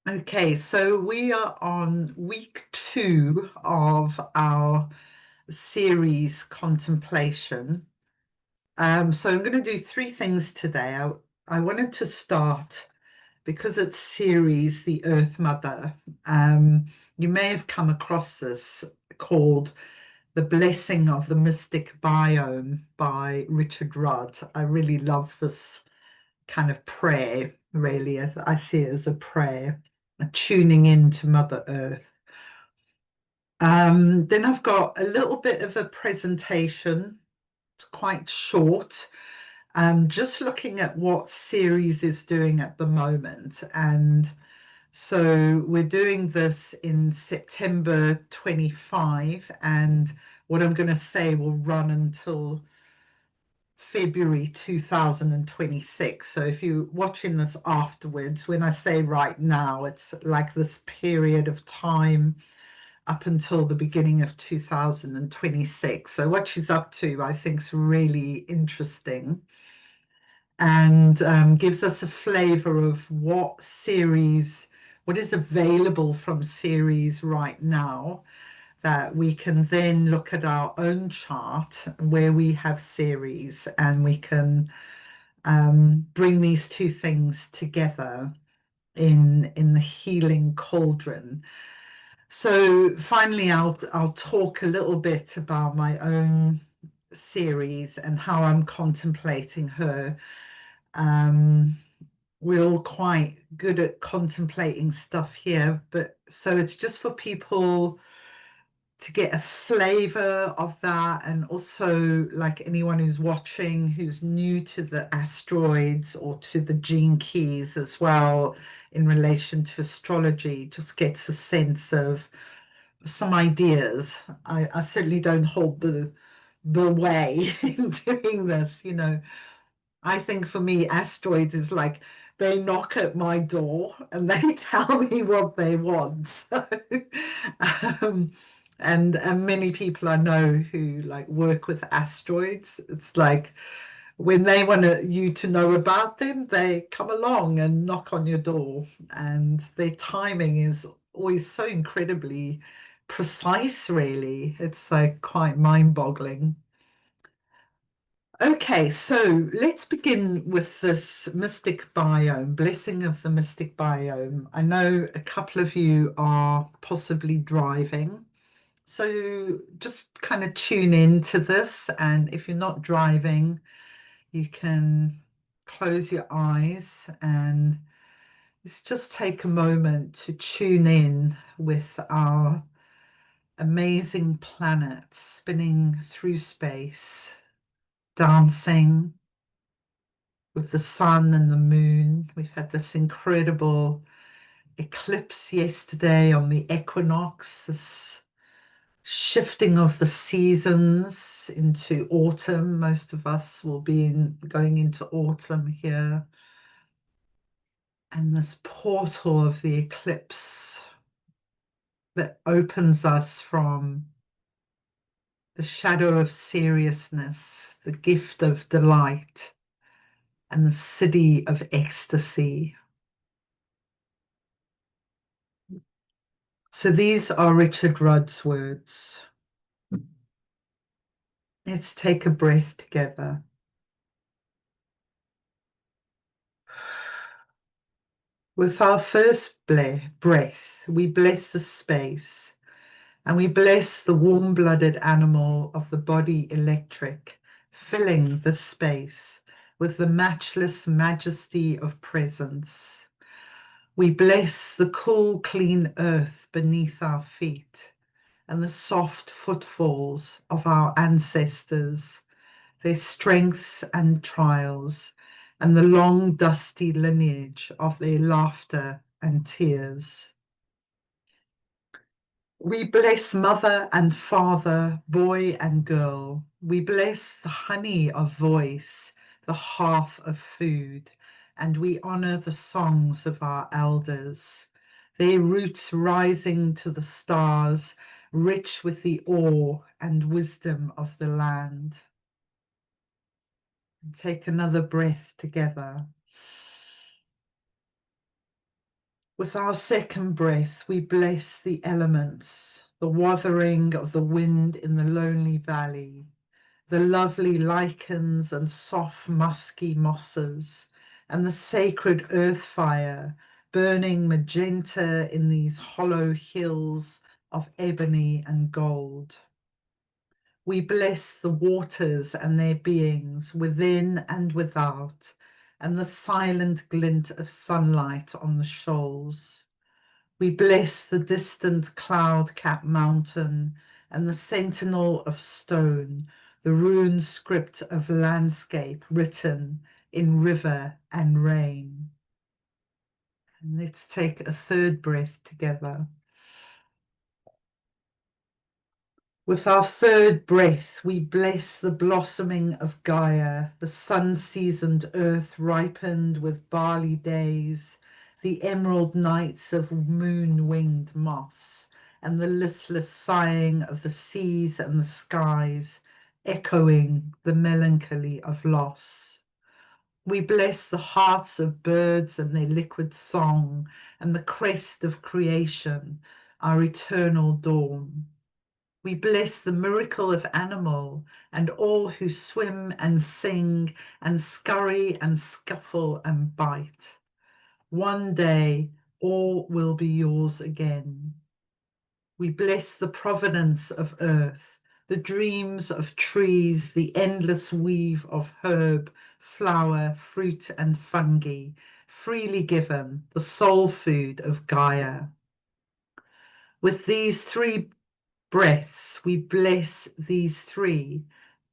Okay, so we are on week 2 of our series contemplation. So I'm going to do 3 things today. I wanted to start because it's Ceres, the Earth Mother. Um, you may have come across this called The Blessing of the Mystic Biome by Richard Rudd. I really love this kind of prayer, really. I see it as a prayer, a tuning into Mother Earth. Then I've got a little bit of a presentation, it's quite short, just looking at what Ceres is doing at the moment. And so we're doing this in September 25, and what I'm going to say will run until February 2026. So if you're watching this afterwards, when I say right now, it's like this period of time up until the beginning of 2026. So what she's up to, I think, is really interesting and gives us a flavor of what is available from Ceres right now, that we can then look at our own chart where we have Ceres, and we can bring these two things together in the healing cauldron. So finally, I'll talk a little bit about my own Ceres and how I'm contemplating her. Um, we're all quite good at contemplating stuff here, but so it's just for people to get a flavor of that, and also like anyone who's watching who's new to the asteroids or to the gene keys as well in relation to astrology, just gets a sense of some ideas. I certainly don't hold the way in doing this. I think for me, asteroids is like they knock at my door and they tell me what they want. Um, and many people I know who like work with asteroids, it's like when they want you to know about them, they come along and knock on your door, and their timing is always so incredibly precise, really. It's like quite mind-boggling. Okay, so let's begin with this mystic biome, blessing of the mystic biome. I know a couple of you are possibly driving, so just kind of tune in to this. And if you're not driving, you can close your eyes and let's just take a moment to tune in with our amazing planet spinning through space, dancing with the sun and the moon. We've had this incredible eclipse yesterday on the equinox, this shifting of the seasons into autumn. Most of us will be going into autumn here. And this portal of the eclipse that opens us from the shadow of seriousness, the gift of delight, and the city of ecstasy. So these are Richard Rudd's words. Let's take a breath together. With our first breath, we bless the space, and we bless the warm-blooded animal of the body electric, filling the space with the matchless majesty of presence. We bless the cool, clean earth beneath our feet and the soft footfalls of our ancestors, their strengths and trials, and the long, dusty lineage of their laughter and tears. We bless mother and father, boy and girl. We bless the honey of voice, the hearth of food, and we honor the songs of our elders, their roots rising to the stars, rich with the awe and wisdom of the land. Take another breath together. With our second breath, we bless the elements, the wuthering of the wind in the lonely valley, the lovely lichens and soft musky mosses, and the sacred earth fire burning magenta in these hollow hills of ebony and gold. We bless the waters and their beings within and without, and the silent glint of sunlight on the shoals. We bless the distant cloud-capped mountain and the sentinel of stone, the rune script of landscape written in river and rain. And let's take a third breath together. With our third breath, we bless the blossoming of Gaia, the sun-seasoned earth ripened with barley days, the emerald nights of moon-winged moths, and the listless sighing of the seas and the skies, echoing the melancholy of loss. We bless the hearts of birds and their liquid song, and the crest of creation, our eternal dawn. We bless the miracle of animal and all who swim and sing and scurry and scuffle and bite. One day, all will be yours again. We bless the provenance of earth, the dreams of trees, the endless weave of herb, flower, fruit, and fungi, freely given, the soul food of Gaia. With these three breaths, we bless these three,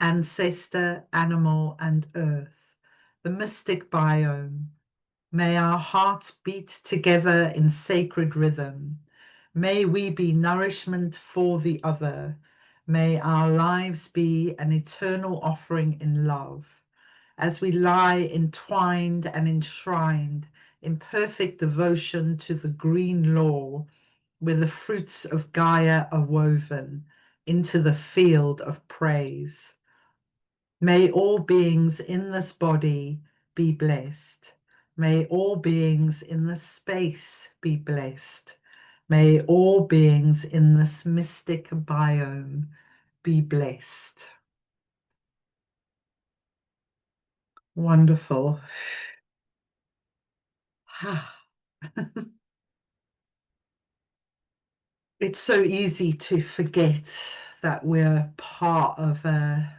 ancestor, animal, and earth, the mystic biome. May our hearts beat together in sacred rhythm. May we be nourishment for the other. May our lives be an eternal offering in love, as we lie entwined and enshrined in perfect devotion to the green law, where the fruits of Gaia are woven into the field of praise. May all beings in this body be blessed. May all beings in this space be blessed. May all beings in this mystic biome be blessed. Wonderful. It's so easy to forget that we're part of a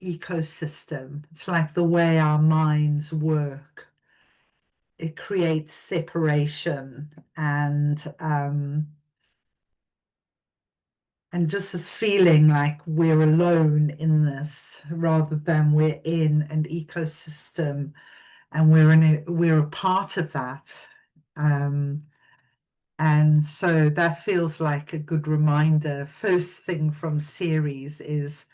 ecosystem. It's like the way our minds work. It creates separation and just this feeling like we're alone in this rather than we're in an ecosystem and we're a part of that. And so that feels like a good reminder. First thing from Ceres is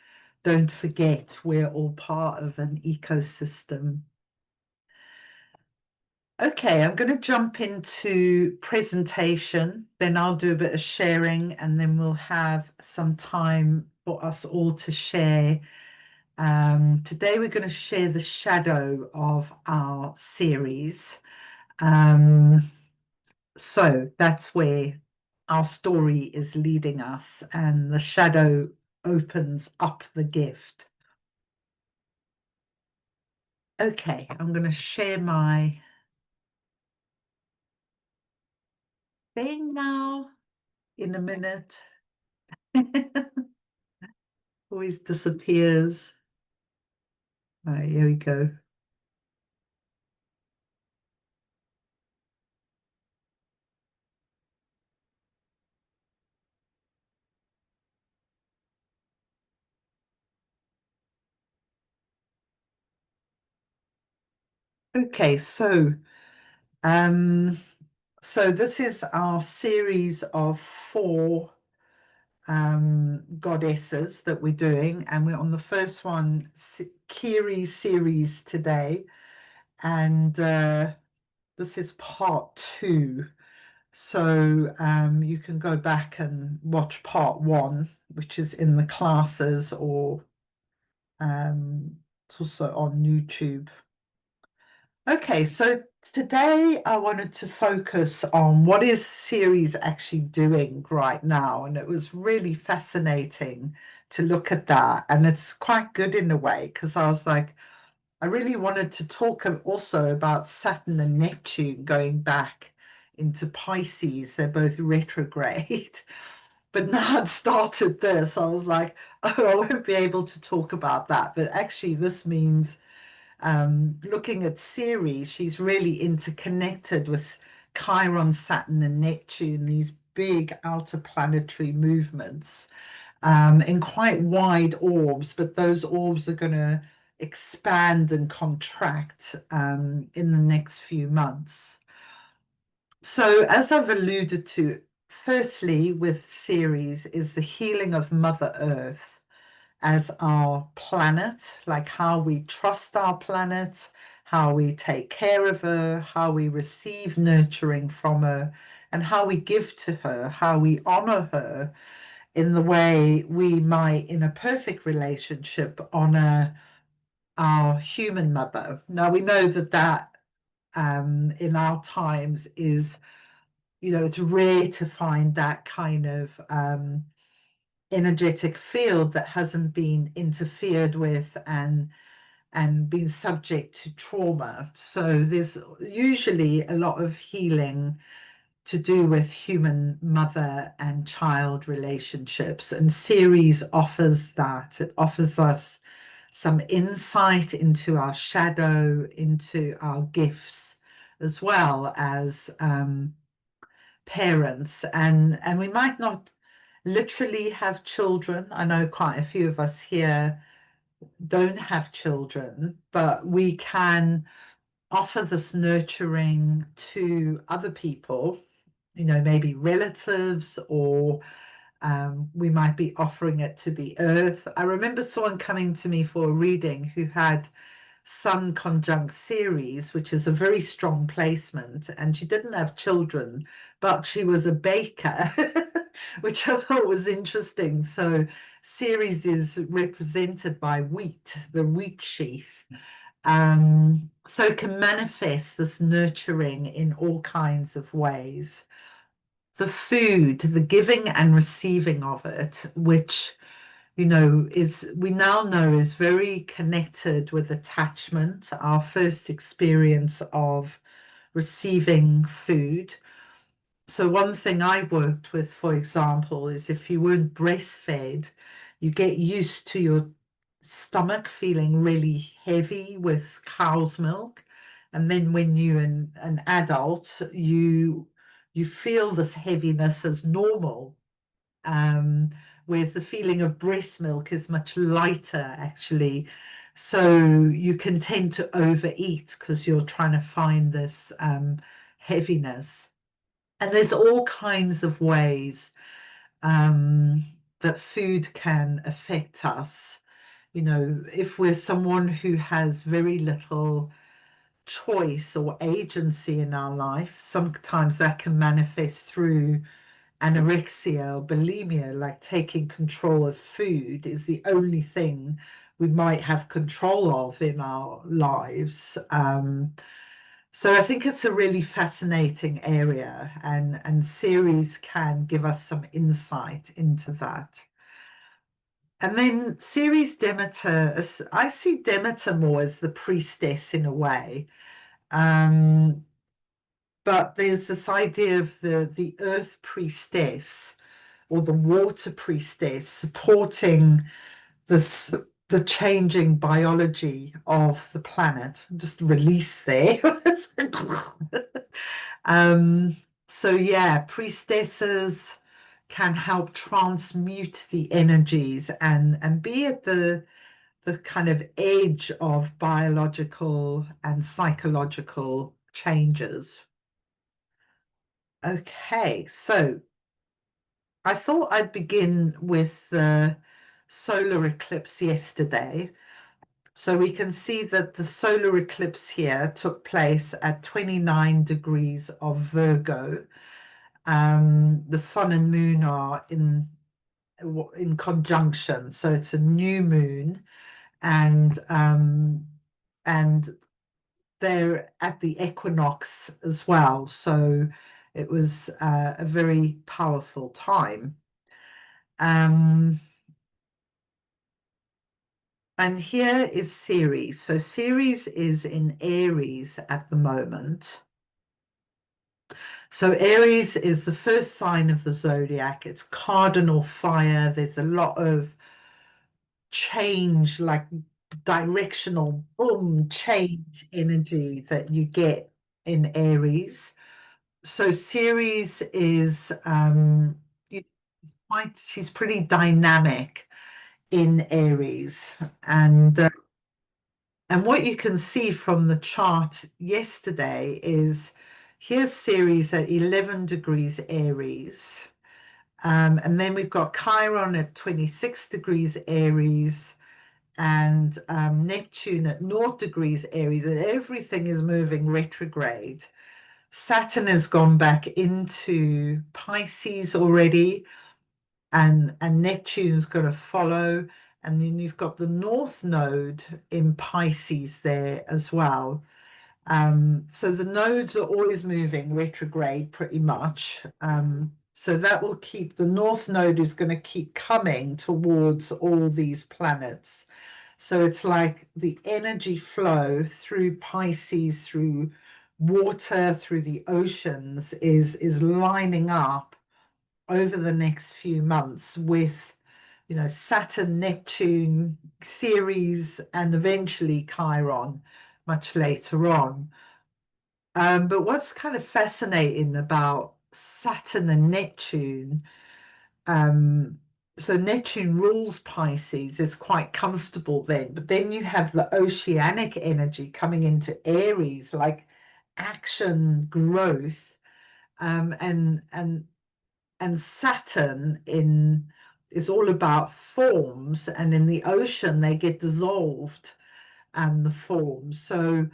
don't forget we're all part of an ecosystem. Okay, I'm going to jump into presentation, then I'll do a bit of sharing, and then we'll have some time for us all to share. Today we're going to share the shadow of our series. So that's where our story is leading us, and the shadow opens up the gift. Okay, I'm going to share my thing now in a minute. Always disappears. Right, here we go. Okay, so this is our series of four goddesses that we're doing, and we're on the first one, Kiri's series today, and this is part two. So you can go back and watch part one, which is in the classes, or it's also on YouTube. Okay, so today I wanted to focus on what is Ceres actually doing right now, and it was really fascinating to look at that, and it's quite good in a way because I was like, I really wanted to talk also about Saturn and Neptune going back into Pisces. They're both retrograde. But now I'd started this, I was like, oh, I won't be able to talk about that. But actually, this means looking at Ceres, she's really interconnected with Chiron, Saturn, and Neptune, these big outer planetary movements in quite wide orbs, but those orbs are going to expand and contract in the next few months. So, as I've alluded to, firstly, with Ceres is the healing of Mother Earth as our planet, like how we trust our planet, how we take care of her, how we receive nurturing from her, and how we give to her, how we honor her in the way we might, in a perfect relationship, honor our human mother. Now, we know that in our times is, it's rare to find that kind of energetic field that hasn't been interfered with and been subject to trauma. So there's usually a lot of healing to do with human mother and child relationships. And Ceres offers that. It offers us some insight into our shadow, into our gifts, as well as parents. And we might not literally have children. I know quite a few of us here don't have children, but we can offer this nurturing to other people, maybe relatives, or we might be offering it to the earth. I remember someone coming to me for a reading who had Sun conjunct Ceres, which is a very strong placement, and she didn't have children, but she was a baker, which I thought was interesting. So Ceres is represented by wheat, the wheat sheath. So it can manifest this nurturing in all kinds of ways. The food, the giving and receiving of it, which is we now know is very connected with attachment, our first experience of receiving food. So one thing I worked with, for example, is if you weren't breastfed, you get used to your stomach feeling really heavy with cow's milk. And then when you're an adult, you feel this heaviness as normal. Um, Whereas the feeling of breast milk is much lighter, actually. So you can tend to overeat because you're trying to find this heaviness. And there's all kinds of ways um, that food can affect us. If we're someone who has very little choice or agency in our life, sometimes that can manifest through anorexia or bulimia, like taking control of food is the only thing we might have control of in our lives. So I think it's a really fascinating area, and Ceres can give us some insight into that. And then Ceres Demeter, I see Demeter more as the priestess in a way. Um, but there's this idea of the earth priestess or the water priestess supporting this the changing biology of the planet. Just release there. um, so yeah, priestesses can help transmute the energies and be at the kind of edge of biological and psychological changes. Okay, so I thought I'd begin with the solar eclipse yesterday. So we can see that the solar eclipse here took place at 29 degrees of Virgo. The sun and moon are in conjunction, so it's a new moon, and there at the equinox as well. So it was a very powerful time. Um, and here is Ceres. So Ceres is in Aries at the moment. So Aries is the first sign of the zodiac. It's cardinal fire. There's a lot of change, like directional boom change energy that you get in Aries. So Ceres is she's pretty dynamic in Aries. And what you can see from the chart yesterday is here's Ceres at 11 degrees Aries. And then we've got Chiron at 26 degrees Aries and Neptune at 0 degrees Aries, and everything is moving retrograde. Saturn has gone back into Pisces already, and Neptune's going to follow. And then you've got the North Node in Pisces there as well. So the nodes are always moving retrograde pretty much. So that will keep the North Node is going to keep coming towards all these planets. So it's like the energy flow through Pisces, through water, through the oceans is lining up over the next few months with, Saturn, Neptune, Ceres, and eventually Chiron much later on. But what's kind of fascinating about Saturn and Neptune, um, so Neptune rules Pisces, it's quite comfortable then, but then you have the oceanic energy coming into Aries, like action, growth, and Saturn in is all about forms, and in the ocean they get dissolved, and the forms. So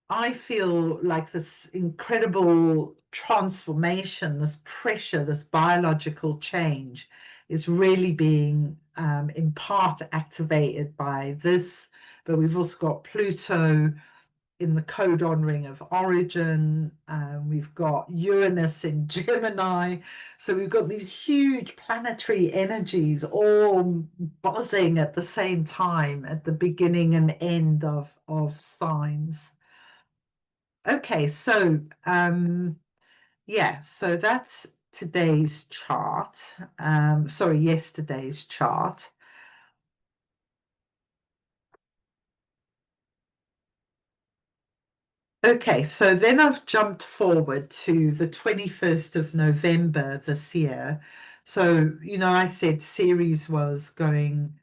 I feel like this incredible transformation, this pressure, this biological change is really being in part activated by this. But we've also got Pluto in the codon ring of origin. We've got Uranus in Gemini. So we've got these huge planetary energies all buzzing at the same time at the beginning and end of signs. Okay, so yeah, so that's today's chart. Sorry, yesterday's chart. Okay, so then I've jumped forward to the 21st of November this year. So, I said Ceres was going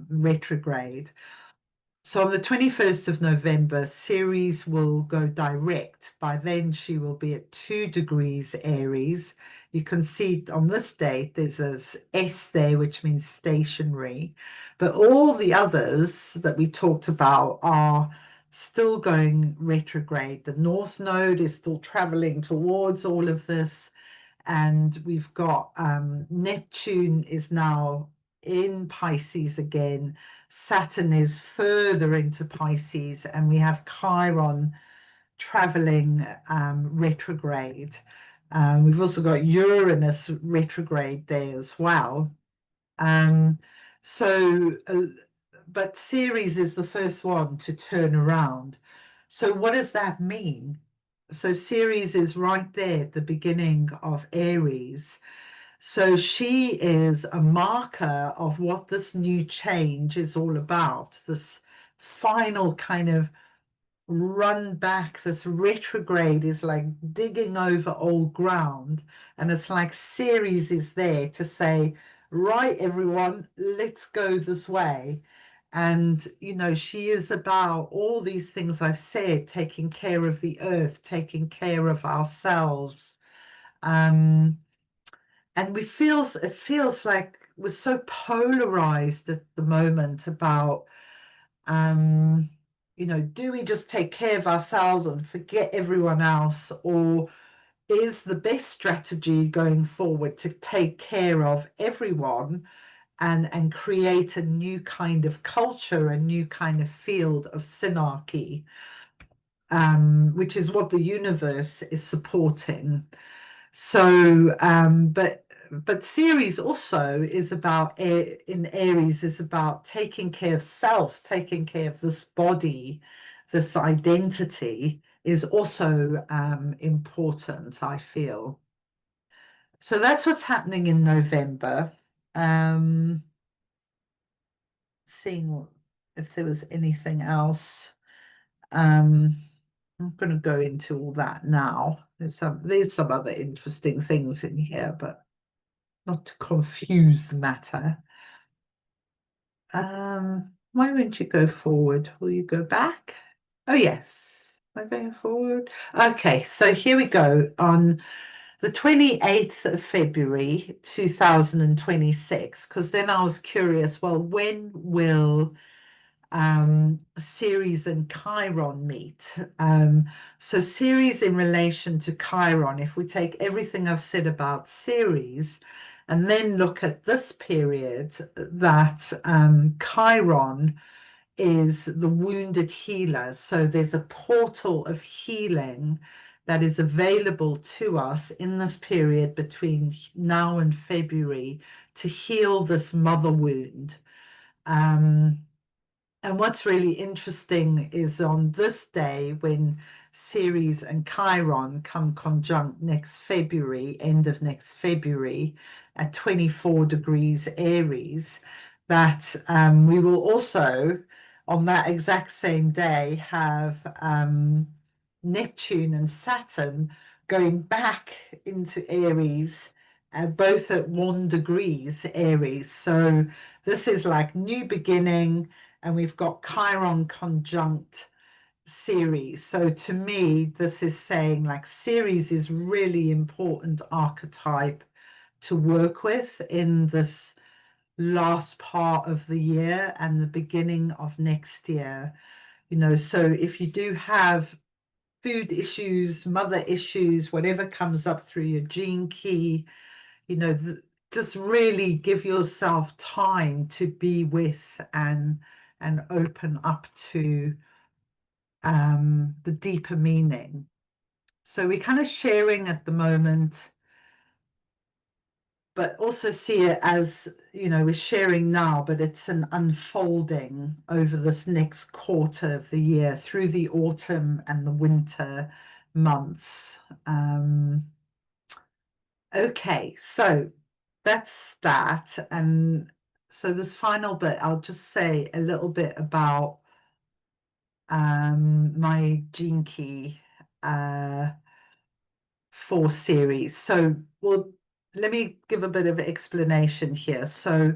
retrograde. So on the 21st of November, Ceres will go direct. By then, she will be at 2 degrees Aries. You can see on this date, there's a S there, which means stationary. But all the others that we talked about are still going retrograde. The North Node is still traveling towards all of this. And we've got Neptune is now in Pisces again. Saturn is further into Pisces, and we have Chiron traveling retrograde. We've also got Uranus retrograde there as well. Um, so, but Ceres is the first one to turn around. So, what does that mean? So, Ceres is right there at the beginning of Aries. So, she is a marker of what this new change is all about, this final kind of run back. This retrograde is like digging over old ground. And it's like Ceres is there to say, right, everyone, let's go this way. And, she is about all these things I've said, taking care of the earth, taking care of ourselves. Um, and it feels like we're so polarized at the moment about um, do we just take care of ourselves and forget everyone else? Or is the best strategy going forward to take care of everyone and create a new kind of culture, a new kind of field of synarchy? which is what the universe is supporting. So, but Ceres also is about in Aries is about taking care of self, taking care of this body, this identity is also important, I feel. So that's what's happening in November. Um, seeing if there was anything else. Um, I'm going to go into all that now. There's some other interesting things in here, but not to confuse the matter. Why won't you go forward? Will you go back? Oh, yes. Am I going forward? Okay, so here we go. On the 28th of February 2026, because then I was curious, well, when will Ceres and Chiron meet? So Ceres in relation to Chiron, if we take everything I've said about Ceres and then look at this period, that Chiron is the wounded healer. So there's a portal of healing that is available to us in this period between now and February to heal this mother wound. And what's really interesting is on this day when Ceres and Chiron come conjunct next February, end of next February, at 24 degrees Aries, that we will also, on that exact same day, have Neptune and Saturn going back into Aries, both at 1 degrees Aries. So this is like new beginning, and we've got Chiron conjunct Ceres. So to me, this is saying like Ceres is really important archetype to work with in this last part of the year and the beginning of next year. So if you do have food issues, mother issues, whatever comes up through your gene key, just really give yourself time to be with and open up to the deeper meaning. So we're kind of sharing at the moment, but also see it as, we're sharing now, but it's an unfolding over this next quarter of the year through the autumn and the winter months. Okay, so that's that. And so this final bit, I'll just say a little bit about my gene key for Ceres. So, well, let me give a bit of explanation here. So,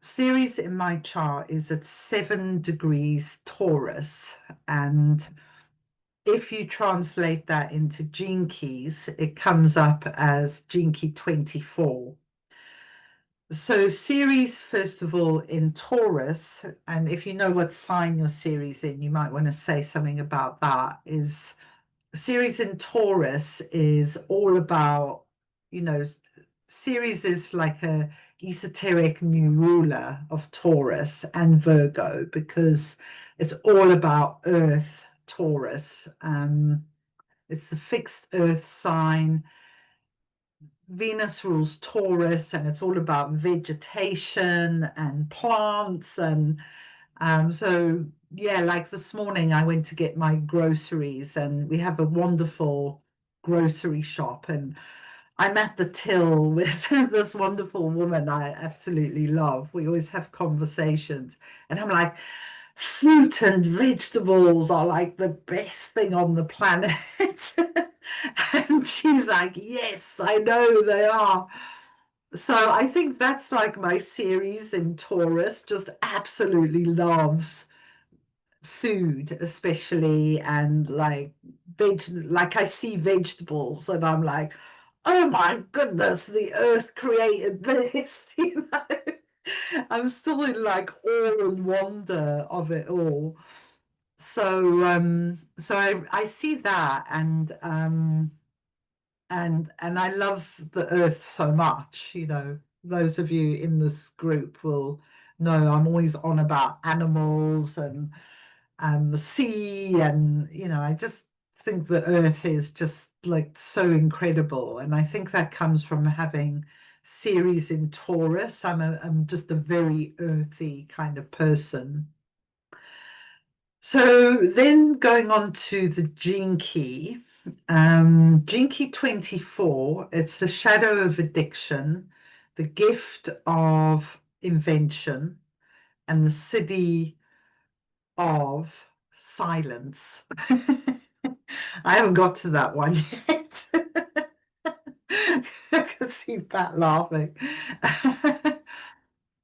Ceres in my chart is at 7 degrees Taurus, and if you translate that into gene keys, it comes up as gene key 24. So Ceres, first of all, in Taurus, and if you know what sign your Ceres in, you might want to say something about that, is Ceres in Taurus is all about, Ceres is like a esoteric new ruler of Taurus and Virgo because it's all about Earth, Taurus. It's the fixed Earth sign. Venus rules Taurus, and it's all about vegetation and plants. And so, yeah, like this morning, I went to get my groceries, and we have a wonderful grocery shop. And I'm at the till with this wonderful woman I absolutely love. We always have conversations, and I'm like, fruit and vegetables are like the best thing on the planet. And she's like, yes, I know they are. So I think that's like my Ceres in Taurus, just absolutely loves food, especially, and like I see vegetables and I'm like, oh my goodness, the earth created this, I'm still in like awe and wonder of it all. So I see that, and I love the earth so much. Those of you in this group will know I'm always on about animals and the sea, and I just think the earth is just like so incredible. And I think that comes from having Ceres in Taurus. I'm just a very earthy kind of person. So then going on to the Gene Key, Gene Key 24, it's the shadow of addiction, the gift of invention, and the city of silence. I haven't got to that one yet. I can see Pat laughing.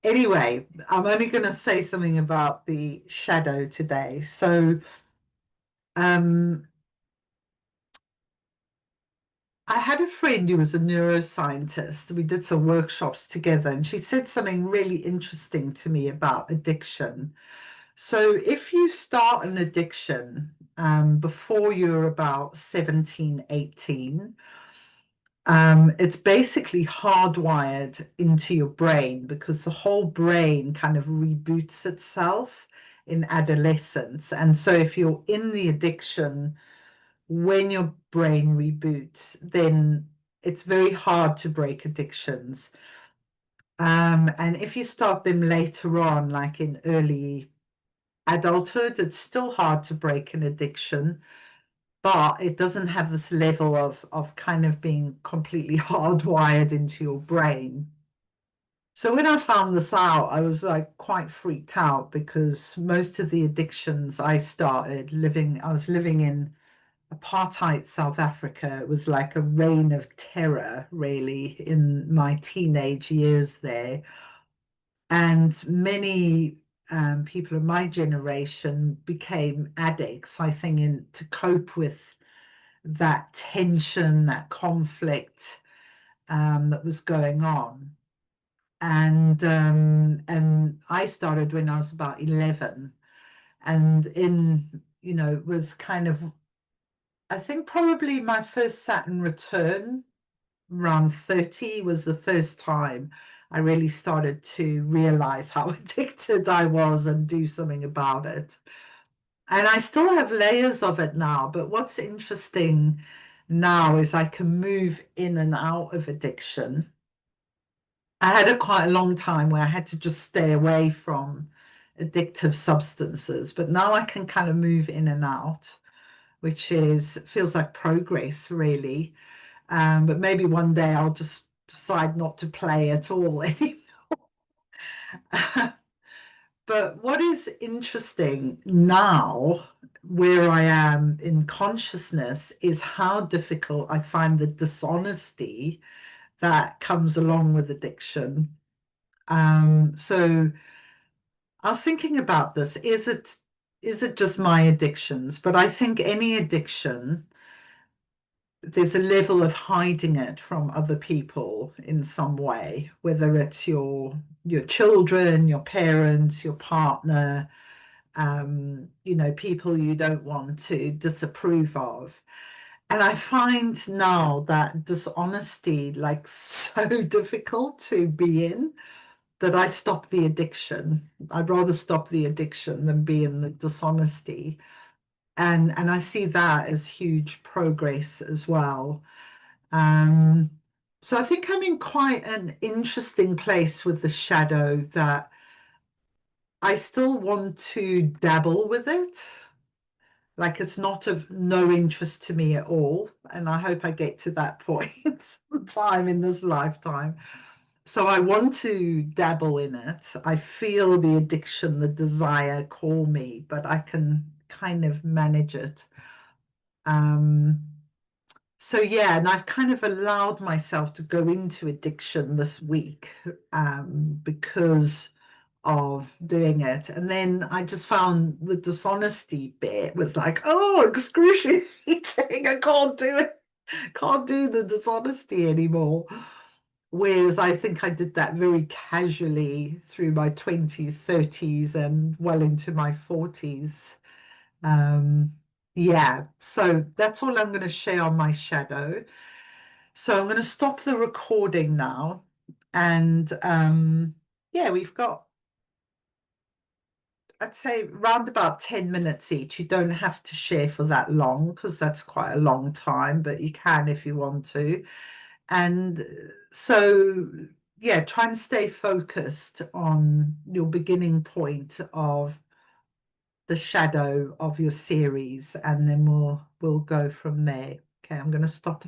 Anyway, I'm only going to say something about the shadow today. So, um, I had a friend who was a neuroscientist. We did some workshops together, and she said something really interesting to me about addiction. So, if you start an addiction before you're about 17, 18, it's basically hardwired into your brain because the whole brain kind of reboots itself in adolescence. And so, if you're in the addiction, when your brain reboots, then it's very hard to break addictions. And if you start them later on, like in early adulthood, it's still hard to break an addiction, but it doesn't have this level of kind of being completely hardwired into your brain. So when I found this out, I was like quite freaked out because most of the addictions I was living in apartheid South Africa. It was like a reign of terror, really, in my teenage years there. And many people of my generation became addicts, I think, to cope with that tension, that conflict that was going on. And I started when I was about 11, and it was kind of, I think probably my first Saturn return around 30 was the first time I really started to realize how addicted I was and do something about it. And I still have layers of it now, but what's interesting now is I can move in and out of addiction. I had quite a long time where I had to just stay away from addictive substances, but now I can kind of move in and out, which is feels like progress, really. But maybe one day I'll just decide not to play at all anymore. But what is interesting now, where I am in consciousness, is how difficult I find the dishonesty that comes along with addiction. So I was thinking about this. Is it just my addictions? But I think any addiction, there's a level of hiding it from other people in some way, whether it's your children, your parents, your partner, people you don't want to disapprove of. And I find now that dishonesty like so difficult to be in that I stop the addiction. I'd rather stop the addiction than be in the dishonesty. And I see that as huge progress as well. Um, so I think I'm in quite an interesting place with the shadow that I still want to dabble with it. Like it's not of no interest to me at all. And I hope I get to that point sometime in this lifetime. So I want to dabble in it. I feel the addiction, the desire call me, but I can kind of manage it. Um, So yeah, and I've kind of allowed myself to go into addiction this week because of doing it. And then I just found the dishonesty bit was like, oh, excruciating. I can't do it. Can't do the dishonesty anymore. Whereas I think I did that very casually through my 20s, 30s, and well into my 40s. Um, yeah, so that's all I'm going to share on my shadow. So I'm going to stop the recording now. And yeah, we've got I'd say round about 10 minutes each. You don't have to share for that long because that's quite a long time, but you can if you want to. And so, yeah, try and stay focused on your beginning point of the shadow of your series, and then we'll go from there. Okay, I'm going to stop